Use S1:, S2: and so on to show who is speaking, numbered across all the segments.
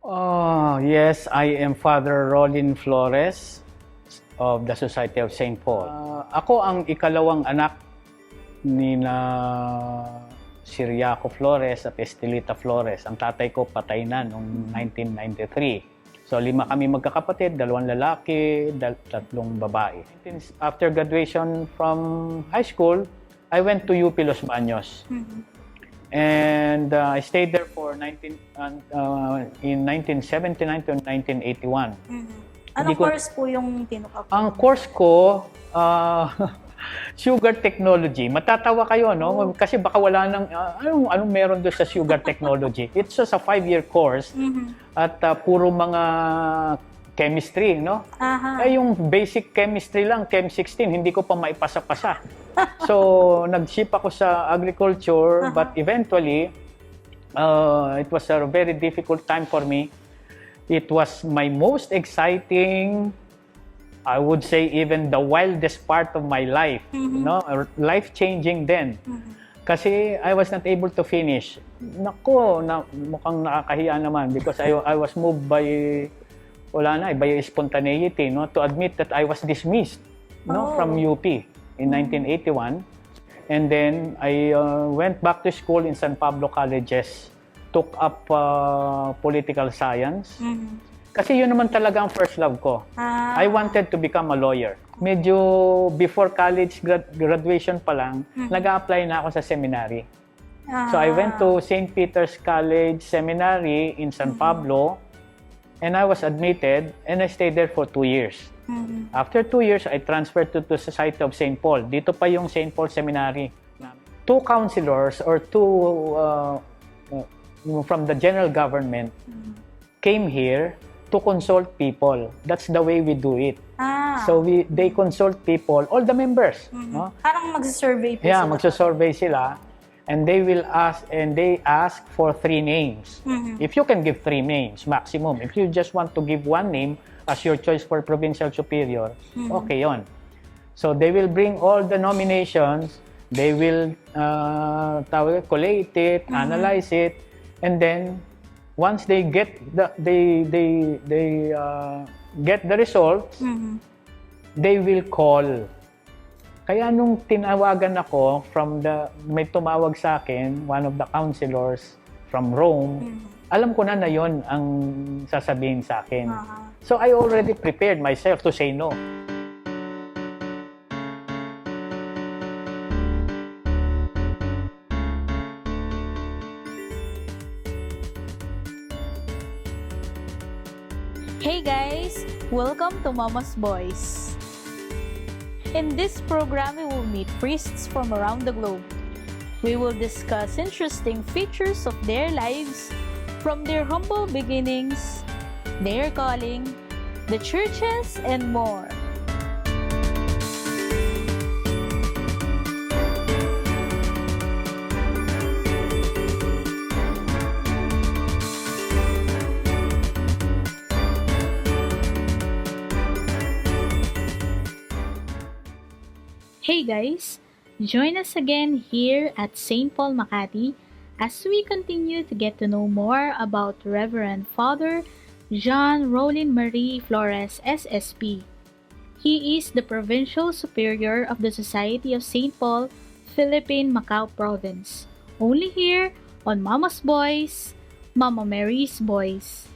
S1: Yes, I am Father Rolin Flores of the Society of St. Paul. Ako ang ikalawang anak ni na Ciriaco Flores at Estelita Flores. Ang tatay ko patay na noong 1993. So 5 kami magkakapatid, 2 lalaki, 3 babae. After graduation from high school, I went to UP Los Baños. And I stayed there for in 1979 to 1981.
S2: Anong course po yung tinukap?
S1: Ang course ko, sugar technology. Matatawa kayo, no? Kasi baka wala nang, anong meron doon sa sugar technology? It's just a 5-year course at puro mga chemistry, no? Yung basic chemistry lang, Chem 16, hindi ko pa maipasa-pasa. So, nag-ship ako sa agriculture, but eventually, it was a very difficult time for me. It was my most exciting, I would say even the wildest part of my life, no? Life-changing din. Kasi I was not able to finish. Nako, mukhang nakakahiya naman because I was moved by by spontaneity, no? To admit that I was dismissed, no, from UP in 1981. And then I went back to school in San Pablo Colleges, took up political science. Kasi yun naman talaga ang first love ko. I wanted to become a lawyer. Medyo before college graduation pa lang, nag-a-apply na ako sa seminary. So I went to St. Peter's College Seminary in San Pablo, and I was admitted, and I stayed there for 2 years. After 2 years, I transferred to the Society of St. Paul. Dito pa yung St. Paul Seminary. 2 counselors or 2 from the general government came here to consult people. That's the way we do it. So they consult people, all the members. No?
S2: Parang magsa-survey po
S1: Yeah,
S2: sila.
S1: magsa-survey sila. And they will ask for 3 names. If you can give 3 names maximum. If you just want to give 1 name as your choice for provincial superior, okay yon. So they will bring all the nominations, they will collate it, analyze it, and then once they get get the results, they will call. Kaya nung tinawagan ako may tumawag sa akin, one of the counselors from Rome, alam ko na yon ang sasabihin sa akin. So I already prepared myself to say no.
S2: Hey guys! Welcome to Mama's Boys. In this program, we will meet priests from around the globe. We will discuss interesting features of their lives, from their humble beginnings, their calling, the churches, and more. Hey guys! Join us again here at St. Paul Makati as we continue to get to know more about Reverend Father John Rolin Marie Flores, SSP. He is the Provincial Superior of the Society of St. Paul, Philippine Macau Province. Only here on Mama's Boys, Mama Mary's Boys.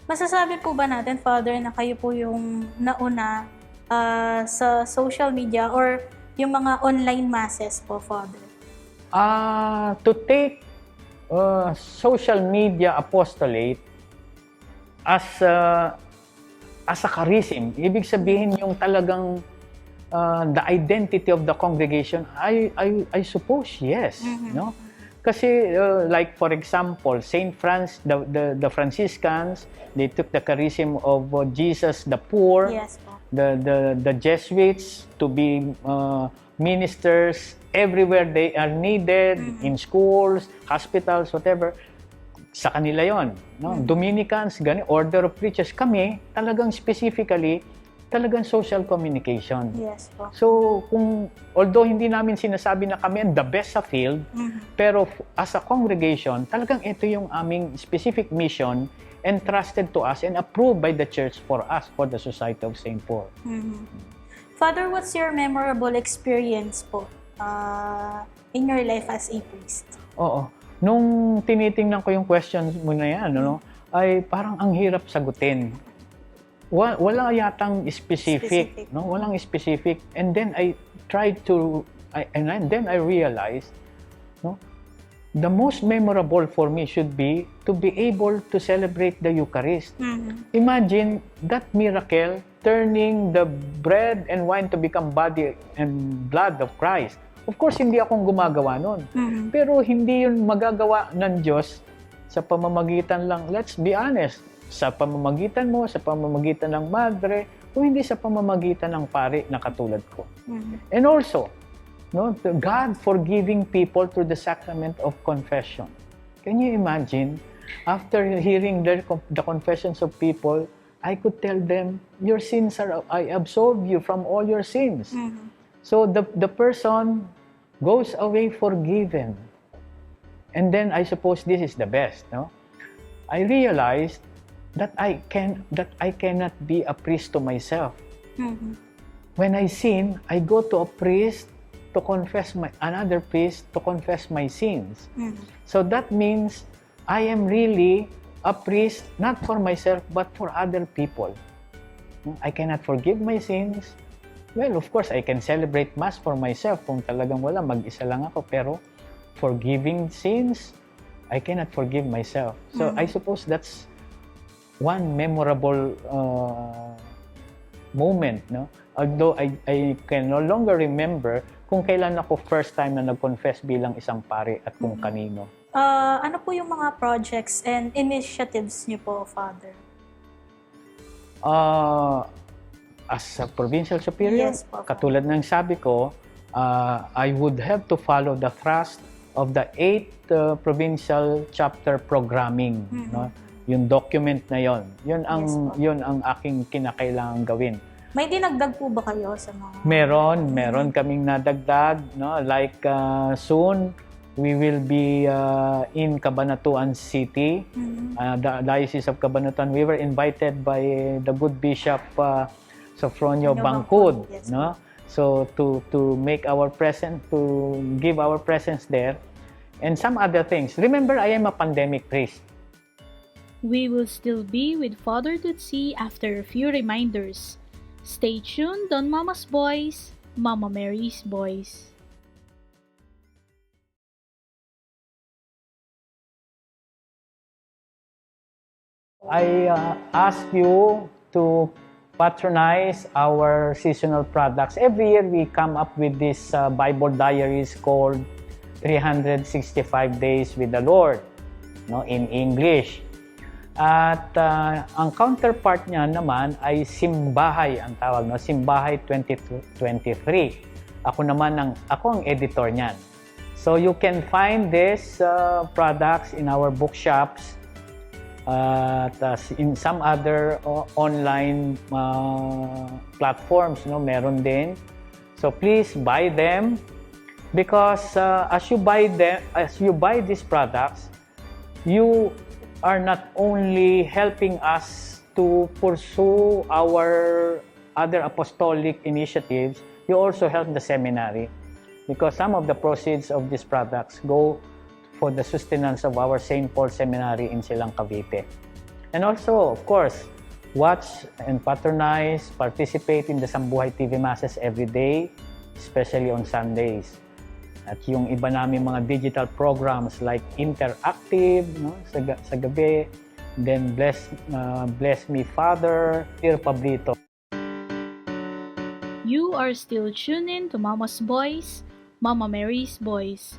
S2: Masasabi po ba natin, Father, na kayo po yung nauna sa social media or yung mga online masses po, Father?
S1: To take social media apostolate as a charism, ibig sabihin yung talagang the identity of the congregation, I suppose yes, no? Kasi like for example, Saint the Franciscans, they took the charism of Jesus the poor.
S2: Yes po.
S1: The Jesuits to be ministers everywhere they are needed, in schools, hospitals, whatever. Sa kanila yon, no? Dominicans, Order of Preachers, kami talagang specifically talagang social communication.
S2: Yes po.
S1: So, although hindi namin sinasabi na kami ang the best sa field, pero as a congregation, talagang ito yung aming specific mission entrusted to us and approved by the church for us, for the Society of St. Paul.
S2: Father, what's your memorable experience po in your life as a priest?
S1: Oo. Nung tinitingnan ko yung questions mo na yan, ay parang ang hirap sagutin. Wala yatang specific, no? Walang specific. And then I tried to, and then I realized, no? The most memorable for me should be to be able to celebrate the Eucharist. Imagine that miracle, turning the bread and wine to become body and blood of Christ. Of course, hindi akong gumagawa nun. Pero hindi yun magagawa ng Diyos sa pamamagitan lang, let's be honest, sa pamamagitan mo, sa pamamagitan ng madre, o hindi sa pamamagitan ng pari na katulad ko. And also, God forgiving people through the sacrament of confession. Can you imagine? After hearing the confessions of people, I could tell them, your sins I absolve you from all your sins. So the person goes away forgiven. And then I suppose this is the best, no? I realized that I cannot be a priest to myself. When I sin, I go to a priest to confess another priest to confess my sins. So that means I am really a priest not for myself but for other people. I cannot forgive my sins. Well, of course, I can celebrate Mass for myself kung talagang wala, mag-isa lang ako. Pero forgiving sins, I cannot forgive myself. So I suppose that's one memorable moment, no? Although I can no longer remember kung kailan ako first time na nag-confess bilang isang pari at kung kanino.
S2: Ano po yung mga projects and initiatives niyo po, Father?
S1: As a provincial superior,
S2: Yes, po,
S1: katulad ng sabi ko, I would have to follow the thrust of the 8th provincial chapter programming, no? Yung document na yon. Yun ang aking kinakailangan gawin.
S2: May dinagdag po ba kayo sa mga...
S1: Meron kaming nadagdag, no? Like soon we will be in Cabanatuan City, the Diocese of Cabanatuan. We were invited by the good Bishop Sofronio Bangkud,
S2: yes,
S1: no? So to make our presence, to give our presence there, and some other things. Remember, I am a pandemic priest.
S2: We will still be with Father Tutsi after a few reminders. Stay tuned on Mama's Boys, Mama Mary's Boys.
S1: I ask you to patronize our seasonal products. Every year we come up with this Bible diaries called 365 Days with the Lord, no, in English. At ang counterpart niya naman ay Simbahay ang tawag, no? Simbahay 2023. Ako ang editor niyan. So you can find these products in our bookshops at in some other online platforms, no, meron din. So please buy them because as you buy these products, you are not only helping us to pursue our other apostolic initiatives, you also help the seminary because some of the proceeds of these products go for the sustenance of our St. Paul Seminary in Silang, Cavite. And also, of course, watch and patronize, participate in the Sambuhay TV Masses every day, especially on Sundays. At yung iba namin mga digital programs like Interactive, no, sa gabi, then Bless Me Father, Dear Pablito.
S2: You are still tuned in to Mama's Boys, Mama Mary's Boys.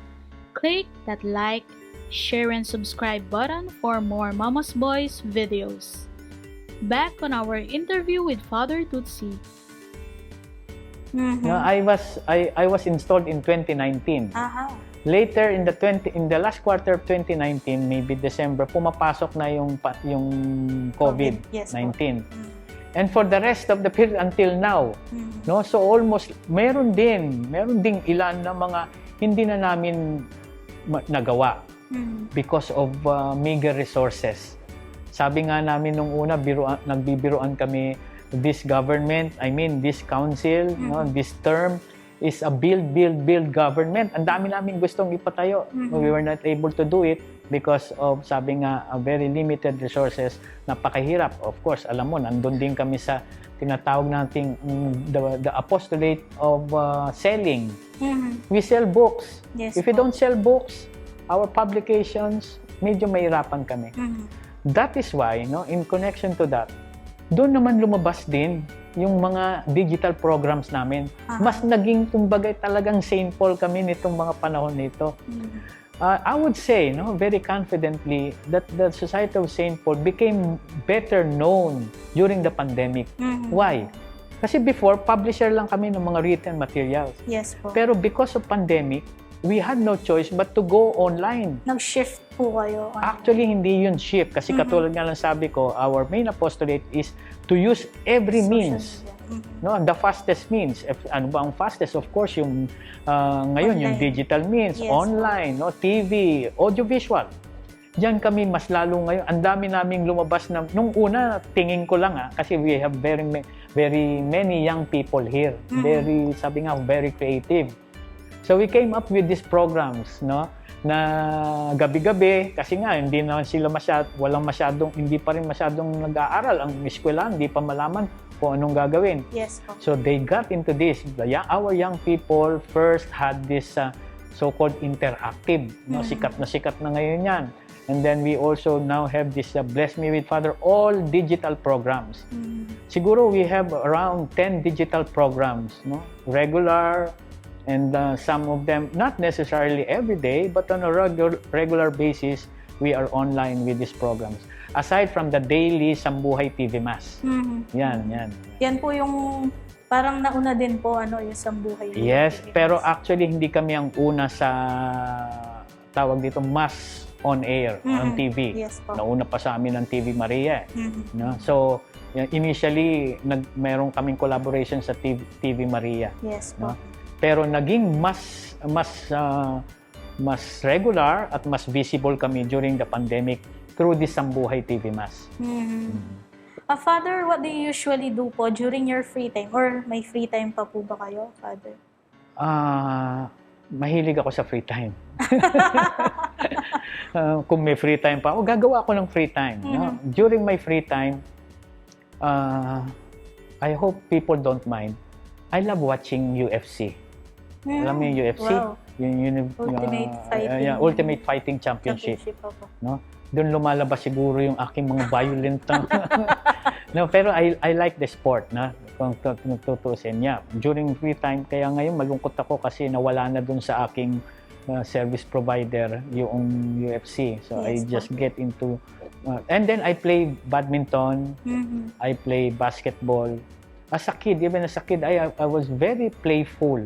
S2: Click that like, share, and subscribe button for more Mama's Boys videos. Back on our interview with Father Tutsi.
S1: No, I was installed in 2019. Later in the last quarter of 2019, maybe December, pumapasok na yung COVID-19. And for the rest of the period until now, no? So almost meron ding ilan na mga hindi na namin nagawa because of meager resources. Sabi nga namin nung una, nagbibiruan kami, this government, this council, no, this term is a build government. Ang dami namin gustong ipatayo. We were not able to do it because of, sabi nga, very limited resources. Napakahirap. Of course, alam mo, nandun din kami sa tinatawag nating the apostolate of selling. We sell books.
S2: Yes,
S1: If we don't sell books, our publications, medyo mahirapan kami. That is why, no, in connection to that, doon naman lumabas din yung mga digital programs namin. Mas naging, kumbaga, talagang St. Paul kami nitong mga panahon nito. I would say, no, very confidently that the Society of St. Paul became better known during the pandemic. Why? Kasi before, publisher lang kami ng mga written materials.
S2: Yes po.
S1: Pero because of pandemic, we had no choice but to go online.
S2: Nag-shift po kayo.
S1: Actually, hindi yun shift. Kasi katulad nga lang sabi ko, our main apostolate is to use every means. No, the fastest means. Ano ba ang fastest? Of course, yung ngayon, yung digital means, online, no, TV, audiovisual. Diyan kami mas lalo ngayon. Ang dami naming lumabas na, nung una, tingin ko lang kasi we have very many young people here. Very, sabi nga, very creative. So we came up with these programs, no, na gabi-gabi kasi nga hindi na sila hindi pa rin masyadong nag-aaral ang eskwelahan, hindi pa malaman kung anong gagawin.
S2: Yes po.
S1: So they got into this. Our young people first had this so-called interactive, no, sikat na ngayon 'yan. And then we also now have this Bless Me with Father, all digital programs. Siguro we have around 10 digital programs, no, regular. And some of them, not necessarily every day, but on a regular basis, we are online with these programs. Aside from the daily Sambuhay TV Mass. Yan.
S2: Yan po yung parang nauna din po, yung Sambuhay.
S1: Yes, pero actually hindi kami ang una sa tawag dito, Mass on air, on TV.
S2: Yes po.
S1: Nauna pa sa amin ang TV Maria. No? So, initially, meron kaming collaboration sa TV Maria.
S2: Yes po.
S1: No? Pero naging mas regular at mas visible kami during the pandemic through the Sambuhay TV Mass.
S2: Father, what do you usually do po during your free time? Or may free time pa po ba kayo, Father?
S1: Mahilig ako sa free time. Kung may free time pa, gagawa ako ng free time. No? During my free time, I hope people don't mind. I love watching UFC. Alam mo yung UFC?
S2: Wow.
S1: Ultimate Fighting Championship. No? Doon lumalabas siguro yung aking mga violent. No, pero I like the sport, na kung tutusin niya. During free time, kaya ngayon malungkot ako kasi nawala na doon sa aking service provider yung UFC. So I just get into and then I play badminton, I play basketball. As a kid, even as a kid, I was very playful.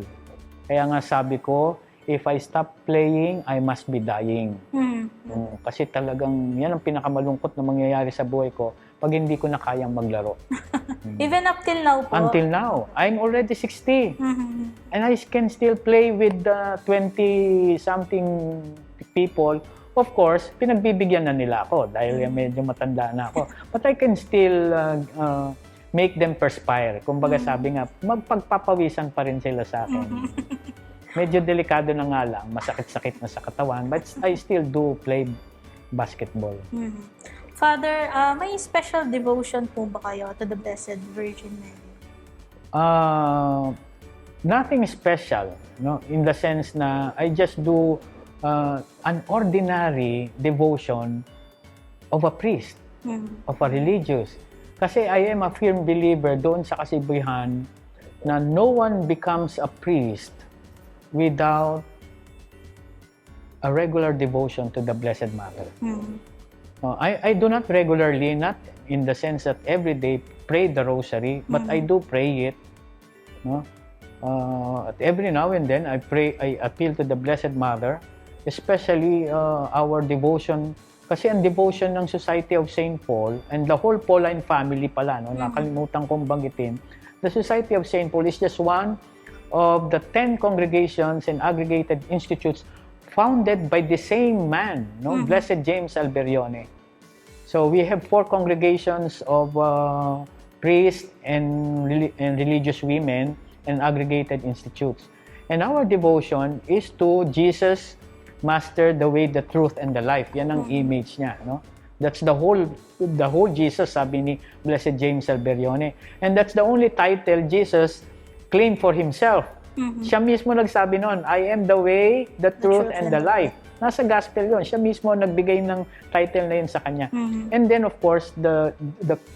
S1: Kaya nga sabi ko, if I stop playing, I must be dying. Kasi talagang yan ang pinakamalungkot na mangyayari sa buhay ko pag hindi ko na kayang maglaro.
S2: Even up till now po?
S1: Until now. I'm already 60. And I can still play with 20-something people. Of course, pinagbibigyan na nila ako dahil medyo matanda na ako. But I can still make them perspire. Kumbaga sabi nga, magpagpapawisan pa rin sila sa akin. Medyo delikado na nga lang, masakit-sakit na sa katawan, but I still do play basketball.
S2: Father, may special devotion po ba kayo to the Blessed Virgin Mary?
S1: Nothing special, no? In the sense na I just do an ordinary devotion of a priest, of a religious. Kasi I am a firm believer doon sa kasibuhan na no one becomes a priest without a regular devotion to the Blessed Mother. I do not regularly, not in the sense that every day pray the rosary, but I do pray it. No? Every now and then I appeal to the Blessed Mother, especially our devotion Kasi ang devotion ng Society of St. Paul and the whole Pauline family pala, no, nakalimutan kong banggitin, the Society of St. Paul is just one of the 10 congregations and aggregated institutes founded by the same man, no, Blessed James Alberione. So we have 4 congregations of priests and religious women and aggregated institutes. And our devotion is to Jesus, Master, the way, the truth, and the life. Yan ang image niya, no? That's the whole Jesus, sabi ni Blessed James Alberione. And that's the only title Jesus claimed for himself. Siya mismo nagsabi noon, I am the way, the truth, and the life. Nasa gospel yon. Siya mismo nagbigay ng title na yun sa kanya. And then, of course, the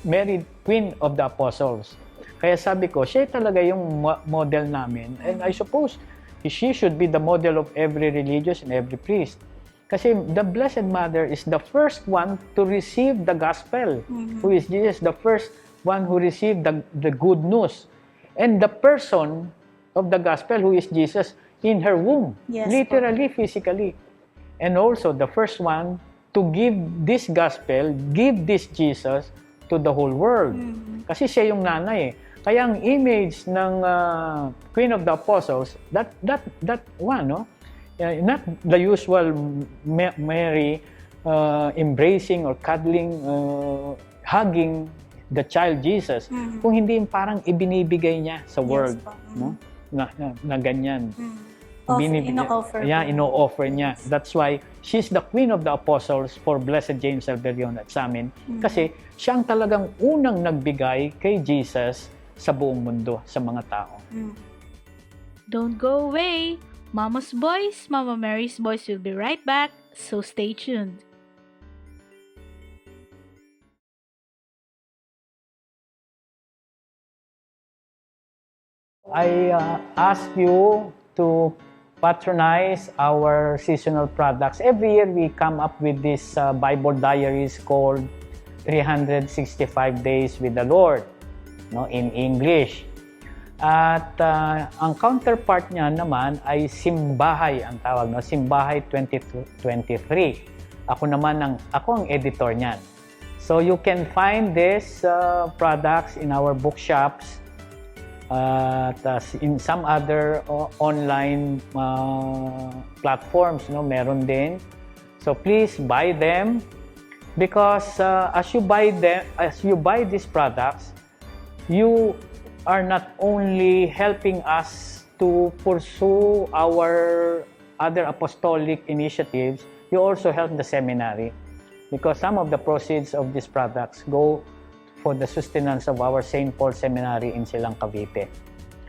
S1: Mary, Queen of the Apostles. Kaya sabi ko, siya talaga yung model namin. And I suppose, she should be the model of every religious and every priest. Kasi the Blessed Mother is the first one to receive the gospel, who is Jesus, the first one who received the good news. And the person of the gospel, who is Jesus, in her womb, literally, physically. And also the first one to give this gospel, give this Jesus to the whole world. Kasi siya yung nanay eh. Kaya ang image ng Queen of the Apostles, that one, no? Not the usual Mary embracing or cuddling, hugging the child Jesus, kung hindi yung parang ibinibigay niya sa world, no? Na ganyan. Ino-offer niya. That's why she's the Queen of the Apostles for Blessed James Alberione at sa amin. Kasi siya ang talagang unang nagbigay kay Jesus sa buong mundo, sa mga tao.
S2: Don't go away! Mama's Boys, Mama Mary's Boys will be right back, so stay tuned.
S1: I ask you to patronize our seasonal products. Every year we come up with this Bible diaries called 365 Days with the Lord, no, in English. At ang counterpart niya naman ay Simbahay ang tawag, no, Simbahay 2023. Ako ang editor niyan. So you can find these products in our bookshops at in some other online platforms, no, meron din. So please buy them because as you buy these products, you are not only helping us to pursue our other apostolic initiatives, you also help the seminary because some of the proceeds of these products go for the sustenance of our St. Paul Seminary in Silang, Cavite.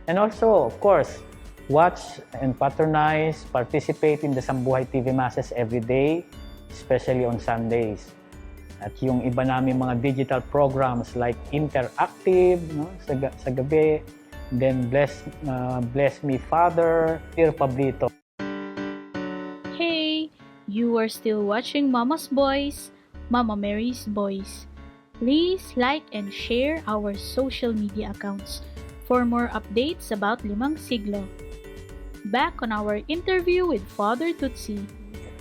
S1: And also, of course, watch and patronize, participate in the Sambuhay TV Masses every day, especially on Sundays. At yung iba namin mga digital programs like Interactive, no, sa gabi, then Bless Me Father, Dear Pablito.
S2: Hey, you are still watching Mama's Boys, Mama Mary's Boys. Please like and share our social media accounts for more updates about Limang Siglo. Back on our interview with Father Tutsi.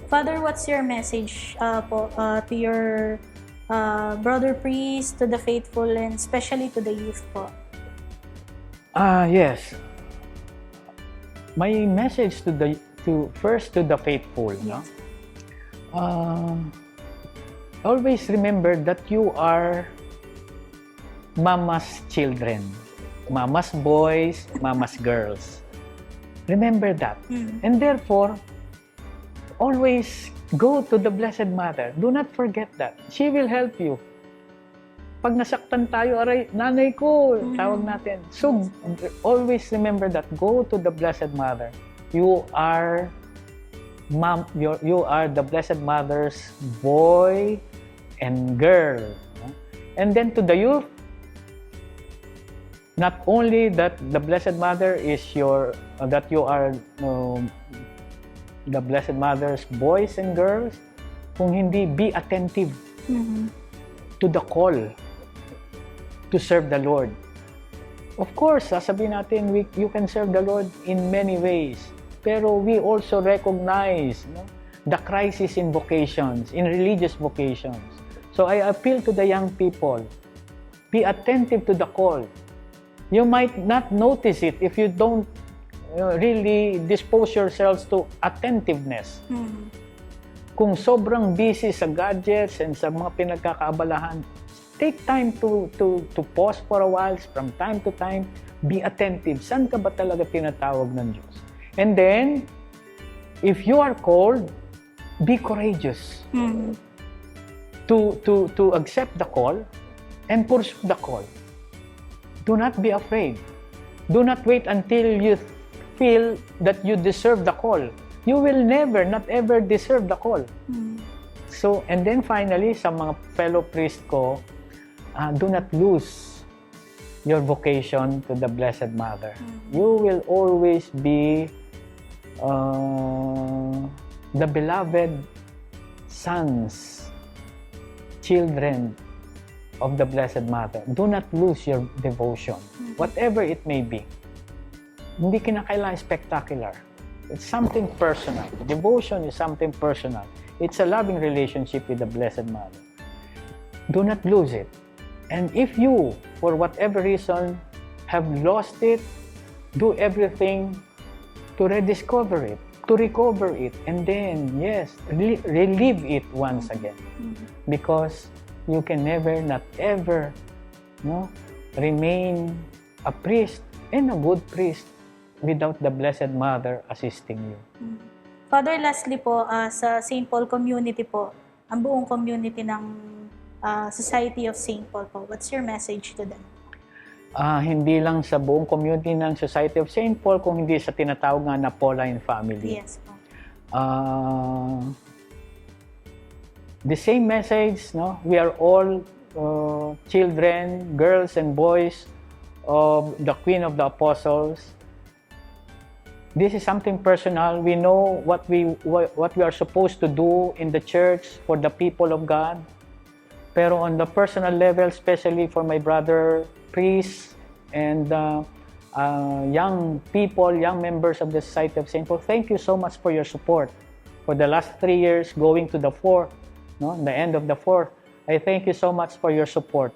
S3: Father, what's your message to your brother priest, to the faithful, and especially to the youth po?
S1: Yes. My message first to the faithful,
S3: Yes.
S1: no? Always remember that you are Mama's children, Mama's boys, Mama's girls. Remember that. And therefore, always go to the Blessed Mother. Do not forget that. She will help you. Pag nasaktan tayo, aray, nanay ko, tawag natin. So, always remember that. Go to the Blessed Mother. You are the Blessed Mother's boy and girl. And then to the youth, not only that the Blessed Mother is that you are the Blessed Mother's boys and girls, kung hindi, be attentive to the call to serve the Lord. Of course, sasabihin natin, you can serve the Lord in many ways. Pero we also recognize, no, the crisis in vocations, in religious vocations. So I appeal to the young people, be attentive to the call. You might not notice it if you don't really dispose yourselves to attentiveness. Kung sobrang busy sa gadgets and sa mga pinagkakaabalahan, take time to pause for a while, from time to time, be attentive. Saan ka ba talaga tinatawag ng Diyos? And then, if you are called, be courageous. To accept the call and pursue the call. Do not be afraid. Do not wait until you feel that you deserve the call. You will never, not ever deserve the call. So, and then finally, sa mga fellow priest ko, do not lose your vocation to the Blessed Mother. You will always be the beloved sons, children of the Blessed Mother. Do not lose your devotion, whatever it may be. Hindi kinakailangan spectacular. It's something personal. Devotion is something personal. It's a loving relationship with the Blessed Mother. Do not lose it. And if you, for whatever reason, have lost it, do everything to rediscover it, to recover it, and then, yes, relive it once again. Because you can never, not ever, remain a priest and a good priest without the Blessed Mother assisting you.
S3: Father, lastly po, sa St. Paul community po, ang buong community ng Society of St. Paul po, what's your message to them?
S1: Hindi lang sa buong community ng Society of St. Paul, kung hindi sa tinatawag nga na Pauline family.
S3: Yes po.
S1: The same message, no? We are all children, girls and boys of the Queen of the Apostles. This is something personal. We know what we are supposed to do in the church for the people of God. Pero on the personal level, especially for my brother priests and young people, young members of the Society of St. Paul, thank you so much for your support. For the last 3 years, going to the fourth, the end of the fourth, I thank you so much for your support.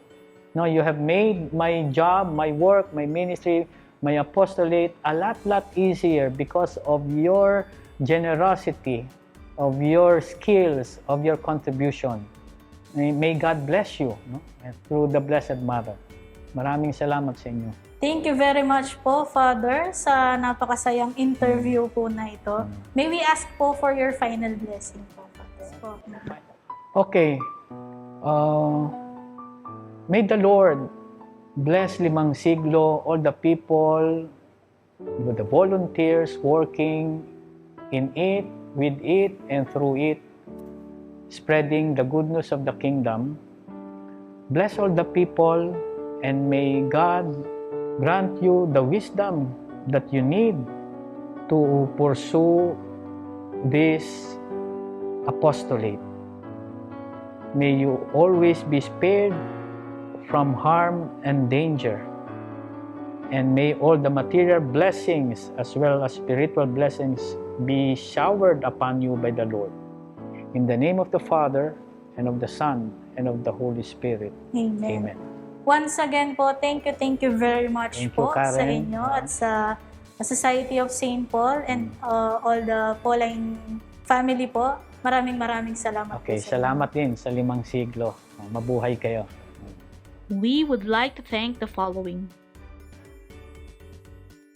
S1: You have made my job, my work, my ministry, my apostolate a lot easier because of your generosity, of your skills, of your contribution. May God bless you through the Blessed Mother. Maraming salamat sa inyo.
S3: Thank you very much po, Father, sa napakasayang interview po na ito. May we ask po for your final blessing po, Father.
S1: Okay. May the Lord bless Limang Siglo, all the people, the volunteers working in it, with it, and through it, spreading the good news of the kingdom. Bless all the people, and may God grant you the wisdom that you need to pursue this apostolate. May you always be spared from harm and danger. And may all the material blessings as well as spiritual blessings be showered upon you by the Lord. In the name of the Father, and of the Son, and of the Holy Spirit.
S3: Amen.
S1: Amen.
S3: Once again po, thank you very much
S1: Thank
S3: po
S1: you, Karen.
S3: sa inyo at sa Society of St. Paul and all the Pauline family po. Maraming salamat
S1: Okay,
S3: po sa inyo.
S1: salamat din sa Limang Siglo. Mabuhay kayo.
S2: We would like to thank the following.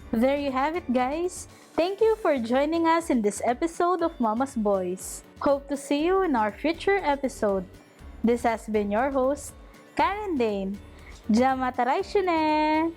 S3: There you have it, guys. Thank you for joining us in this episode of Mama's Boys. Hope to see you in our future episode. This has been your host, Karen Dane. Jamataray shune!